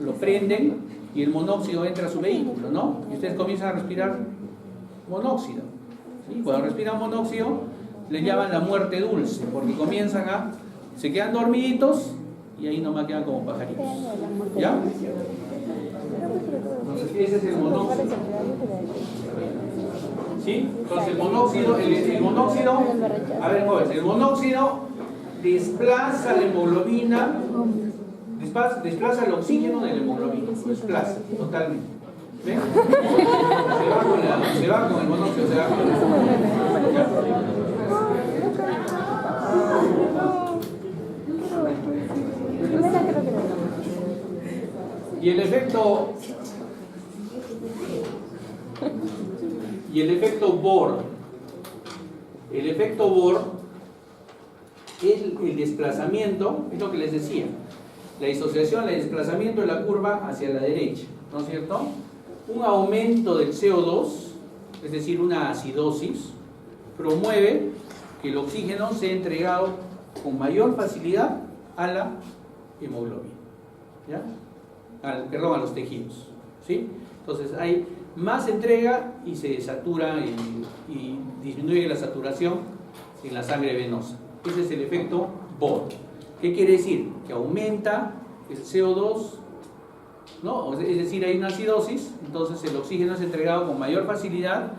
lo prenden y el monóxido entra a su vehículo, ¿no? Y ustedes comienzan a respirar monóxido, ¿sí? Cuando respiran monóxido, le llaman la muerte dulce, porque se quedan dormiditos y ahí nomás quedan como pajaritos, ¿ya? Entonces ese es el monóxido, ¿sí? Entonces el monóxido, a ver, jóvenes, el monóxido desplaza la hemoglobina, desplaza el oxígeno de la hemoglobina, lo desplaza totalmente. ¿Ven? Se va con el monóxido, se va con el... Y el efecto Bohr. El efecto Bohr es el desplazamiento, es lo que les decía, la disociación, el desplazamiento de la curva hacia la derecha, ¿no es cierto? Un aumento del CO2, es decir, una acidosis, promueve que el oxígeno sea entregado con mayor facilidad a la hemoglobina, ¿ya? A los tejidos, ¿sí? Entonces hay más entrega y se satura y disminuye la saturación en la sangre venosa. Ese es el efecto Bohr. ¿Qué quiere decir? Que aumenta el CO2, ¿no? Es decir, hay una acidosis, entonces el oxígeno es entregado con mayor facilidad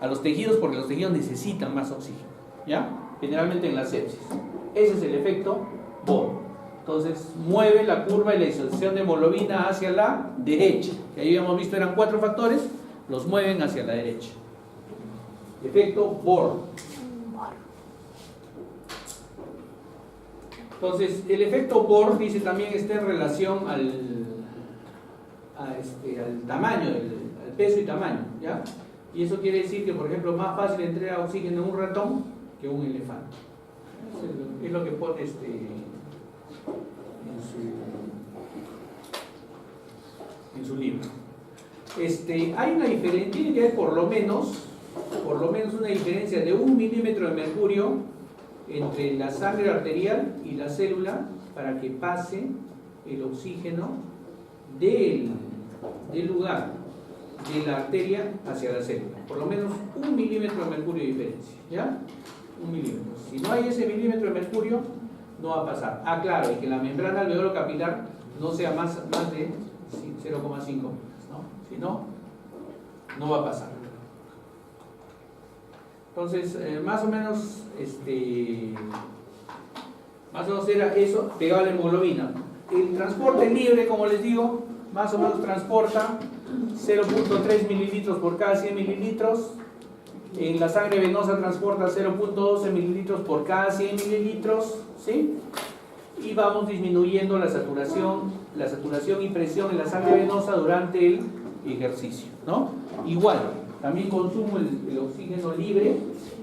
a los tejidos porque los tejidos necesitan más oxígeno, ¿ya? Generalmente en la sepsis. Ese es el efecto Bohr. Entonces mueve la curva de la disociación de hemoglobina hacia la derecha, que ahí habíamos visto eran 4 factores, los mueven hacia la derecha. Efecto Bohr. Entonces el efecto Bohr, dice, también está en relación al tamaño, al peso y tamaño, ¿ya? Y eso quiere decir que, por ejemplo, más fácil entrega oxígeno en un ratón que un elefante. Es lo que pone en su libro. Hay una diferencia, tiene que haber por lo menos una diferencia de 1 milímetro de mercurio entre la sangre arterial y la célula para que pase el oxígeno del lugar de la arteria hacia la célula. Por lo menos 1 milímetro de mercurio de diferencia, ¿ya? 1 milímetro. Si no hay ese milímetro de mercurio, no va a pasar. Ah, claro, y que la membrana alveolo capilar no sea más de 0,5 metros, ¿no? Si no, no va a pasar. Entonces, más o menos era eso pegado a la hemoglobina. El transporte libre, como les digo, más o menos transporta 0.3 mililitros por cada 100 mililitros. En la sangre venosa transporta 0.12 mililitros por cada 100 mililitros, ¿sí? Y vamos disminuyendo la saturación y presión en la sangre venosa durante el ejercicio, ¿no? Igual, también consumo el oxígeno libre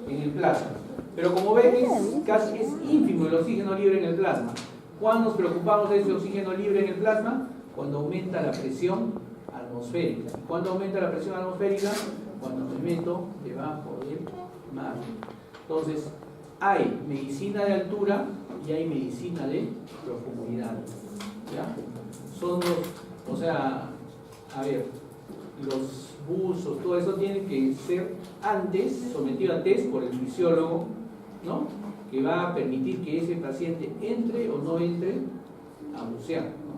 en el plasma. Pero como ven, es ínfimo el oxígeno libre en el plasma. ¿Cuándo nos preocupamos de ese oxígeno libre en el plasma? Cuando aumenta la presión atmosférica. ¿Cuándo aumenta la presión atmosférica? Cuando me meto debajo del mar. Entonces, hay medicina de altura y hay medicina de profundidad, ¿ya? Son los, los buzos, todo eso tiene que ser antes sometido a test por el fisiólogo, ¿no? Que va a permitir que ese paciente entre o no entre a bucear, ¿no?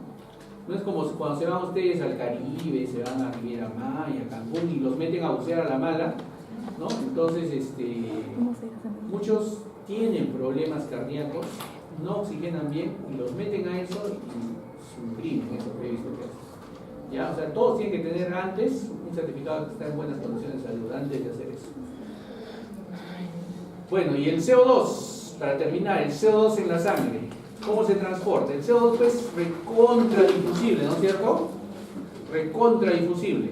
No es como cuando se van ustedes al Caribe, se van a Riviera Maya, a Cancún y los meten a bucear a la mala, ¿no? Entonces, muchos tienen problemas cardíacos, no oxigenan bien y los meten a eso y suprimen eso que he visto que hacen. ¿Ya? O sea, todos tienen que tener antes un certificado que está en buenas condiciones de salud antes de hacer eso. Bueno, y el CO2, para terminar, el CO2 en la sangre. ¿Cómo se transporta? El CO2 es recontradifusible, ¿no es cierto? Recontradifusible.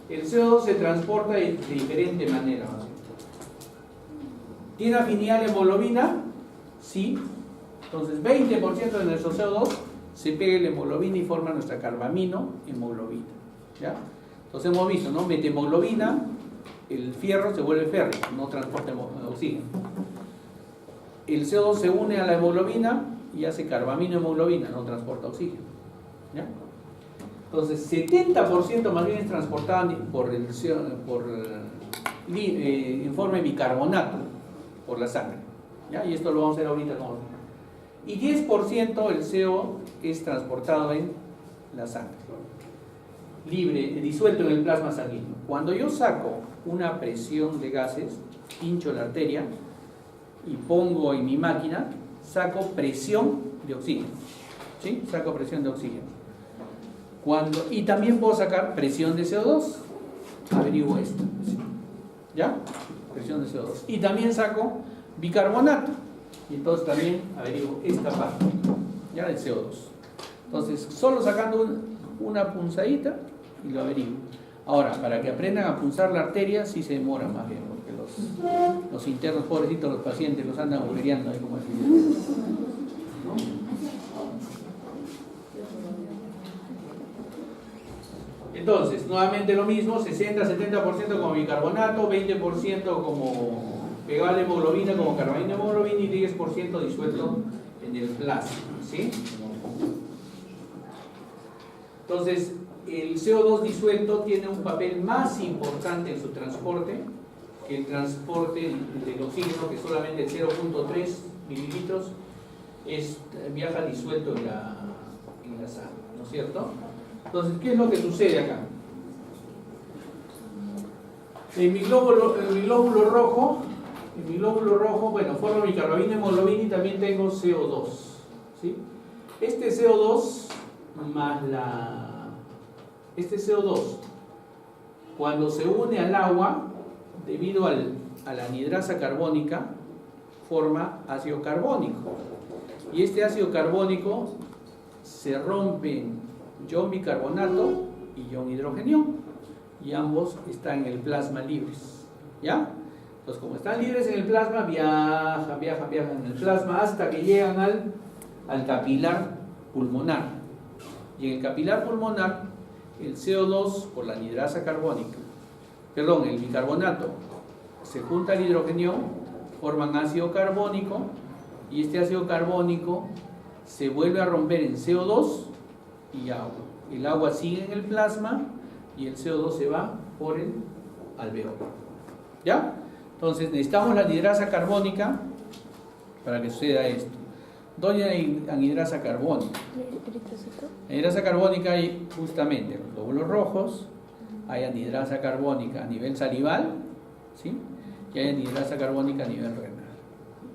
El CO2 se transporta de diferente manera, ¿no? ¿Tiene afinidad a la hemoglobina? Sí. Entonces 20% de nuestro CO2 se pega en la hemoglobina y forma nuestra carbamino-hemoglobina, ¿ya? Entonces hemos visto, ¿no? Methemoglobina, el fierro se vuelve férreo, no transporta oxígeno. El CO2 se une a la hemoglobina y hace carbamino-hemoglobina, no transporta oxígeno, ¿ya? Entonces, 70% más bien es transportado en forma de bicarbonato por la sangre. ¿Ya? Y esto lo vamos a ver ahorita con. Y 10% el CO es transportado en la sangre, libre, disuelto en el plasma sanguíneo. Cuando yo saco una presión de gases, hincho la arteria y pongo en mi máquina, saco presión de oxígeno. ¿Sí? Saco presión de oxígeno. Y también puedo sacar presión de CO2. Averiguo esto. ¿Ya? Presión de CO2. Y también saco bicarbonato. Y entonces también averiguo esta parte. ¿Ya? Del CO2. Entonces, solo sacando una punzadita y lo averiguo. Ahora, para que aprendan a punzar la arteria, sí se demora más bien, porque los internos, pobrecitos, los pacientes, los andan agujereando ahí como así. ¿No? Entonces, nuevamente lo mismo, 60-70% como bicarbonato, 20% como pegado a la hemoglobina, como carbamida de hemoglobina, y 10% disuelto en el plasma, ¿sí? Entonces, el CO2 disuelto tiene un papel más importante en su transporte que el transporte del oxígeno, que solamente el 0.3 mililitros viaja disuelto en la sangre, ¿no es cierto? Entonces, ¿qué es lo que sucede acá? En mi glóbulo rojo, bueno, forma mi carbamida hemoglobina y también tengo CO2, ¿sí? Este CO2 cuando se une al agua, debido a la anhidrasa carbónica, forma ácido carbónico. Y este ácido carbónico se rompe en ion bicarbonato y ion hidrogenio, y ambos están en el plasma libres. ¿Ya? Entonces, como están libres en el plasma, viajan en el plasma hasta que llegan al capilar pulmonar. Y en el capilar pulmonar, el CO2 por la anhidrasa carbónica, el bicarbonato, se junta al hidrogenio, forman ácido carbónico, y este ácido carbónico se vuelve a romper en CO2 y agua. El agua sigue en el plasma y el CO2 se va por el alveolo. ¿Ya? Entonces necesitamos la anhidrasa carbónica para que suceda esto. ¿Dónde hay anhidrasa carbónica? Anhidrasa carbónica hay justamente en los glóbulos rojos, hay anhidrasa carbónica a nivel salival, ¿sí? Y hay anhidrasa carbónica a nivel renal.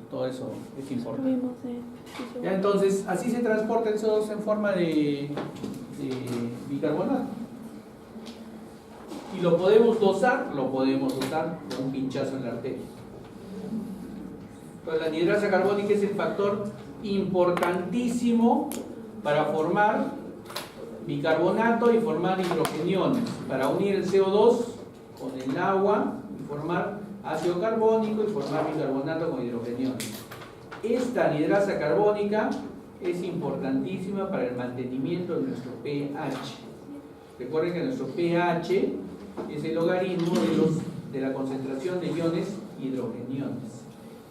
Todo eso es importante. Ya, entonces, así se transporta el CO2 en forma de bicarbonato. Y lo podemos dosar con un pinchazo en la arteria. Entonces, la anhidrasa carbónica es el factor importantísimo para formar bicarbonato y formar hidrogeniones, para unir el CO2 con el agua y formar ácido carbónico y formar bicarbonato con hidrogeniones. Esta anhidrasa carbónica es importantísima para el mantenimiento de nuestro pH. Recuerden que nuestro pH es el logaritmo de la concentración de iones hidrogeniones.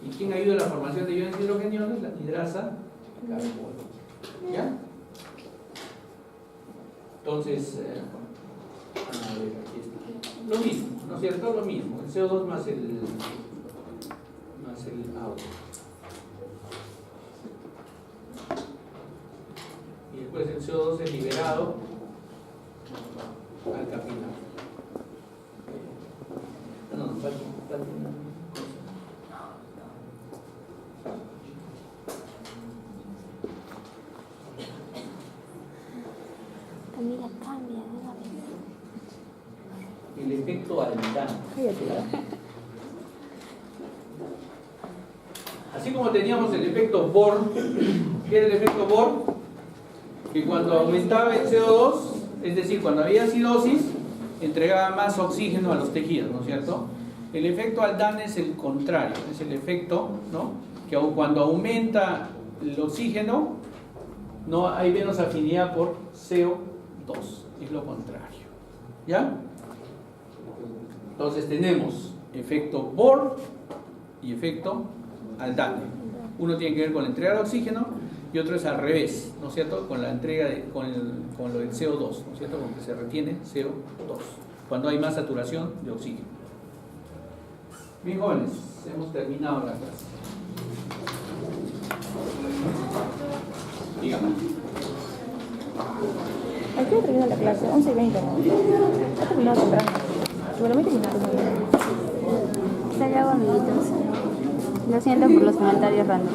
¿Y quién ayuda a la formación de iones hidrogeniones? La anhidrasa carbónica. ¿Ya? Entonces, a ver, aquí está. Lo mismo, ¿no es cierto? Lo mismo, el CO2 más el agua. Y después el CO2 es liberado al capilar. No, falta una cosa. Camila, cambia, El efecto Aldana. Así como teníamos el efecto Bohr. ¿Qué era el efecto Bohr? Que cuando aumentaba el CO2, es decir, cuando había acidosis, entregaba más oxígeno a los tejidos, ¿no es cierto? El efecto Aldana es el contrario, es el efecto, ¿no?, que cuando aumenta el oxígeno, no hay menos afinidad por CO2, es lo contrario. ¿Ya? Entonces tenemos efecto Bohr y efecto Aldana. Uno tiene que ver con la entrega de oxígeno y otro es al revés, ¿no es cierto? Con la entrega, con lo del CO2, ¿no es cierto? Con que se retiene CO2, cuando hay más saturación de oxígeno. Bien, jóvenes, hemos terminado la clase. Dígame. ¿A qué hora termina la clase? 11:20, ¿no? Ha terminado temprano. Bueno, muy terminado. Se le hago amiguitos. Lo siento por los comentarios random.